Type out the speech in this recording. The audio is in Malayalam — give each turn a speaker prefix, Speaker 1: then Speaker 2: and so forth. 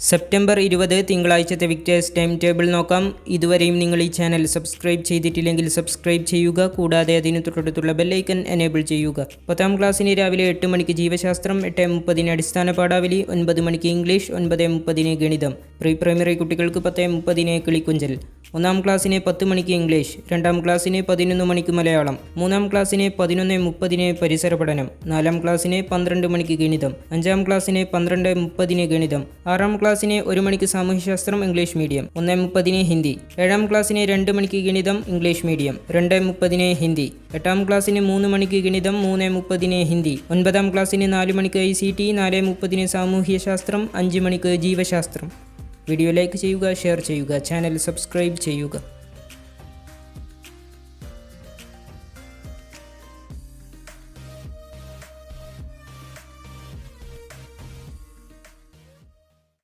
Speaker 1: സെപ്റ്റംബർ 20 തിങ്കളാഴ്ചത്തെ വിക്ടേഴ്സ് ടൈം ടേബിൾ നോക്കാം. ഇതുവരെയും നിങ്ങൾ ഈ ചാനൽ സബ്സ്ക്രൈബ് ചെയ്തിട്ടില്ലെങ്കിൽ സബ്സ്ക്രൈബ് ചെയ്യുക. കൂടാതെ അതിന് തൊട്ടടുത്തുള്ള ബെല്ലൈക്കൺ എനേബിൾ ചെയ്യുക. 10ാം ക്ലാസ്സിന് രാവിലെ 8 മണിക്ക് ജീവശാസ്ത്രം, 8:30 അടിസ്ഥാന പാഠാവലി, 9 മണിക്ക് ഇംഗ്ലീഷ്, 9:30 ഗണിതം. പ്രീ പ്രൈമറി കുട്ടികൾക്ക് 10:30 കിളിക്കുഞ്ചൽ. 1ാം ക്ലാസ്സിന് 10 മണിക്ക് ഇംഗ്ലീഷ്, 2ാം ക്ലാസ്സിന് 11 മണിക്ക് മലയാളം, 3ാം ക്ലാസ്സിന് 11:30 പരിസര പഠനം, 4ാം ക്ലാസ്സിന് 12 മണിക്ക് ഗണിതം, 5ാം ക്ലാസ്സിന് 12:30 ഗണിതം, 6ാം ക്ലാസ്സിന് 1 മണിക്ക് സാമൂഹ്യശാസ്ത്രം ഇംഗ്ലീഷ് മീഡിയം, 1:30 ഹിന്ദി, 7ാം ക്ലാസ്സിന് 2 മണിക്ക് ഗണിതം ഇംഗ്ലീഷ് മീഡിയം, 2:30 ഹിന്ദി, 8ാം ക്ലാസ്സിന് 3 മണിക്ക് ഗണിതം, 3:30 ഹിന്ദി, 9ാം ക്ലാസ്സിന് 4 മണിക്ക് ICT, 4:30 സാമൂഹ്യശാസ്ത്രം, 5 മണിക്ക് ജീവശാസ്ത്രം. വീഡിയോ ലൈക്ക് ചെയ്യുക, ഷെയർ ചെയ്യുക, ചാനൽ സബ്സ്ക്രൈബ് ചെയ്യുക.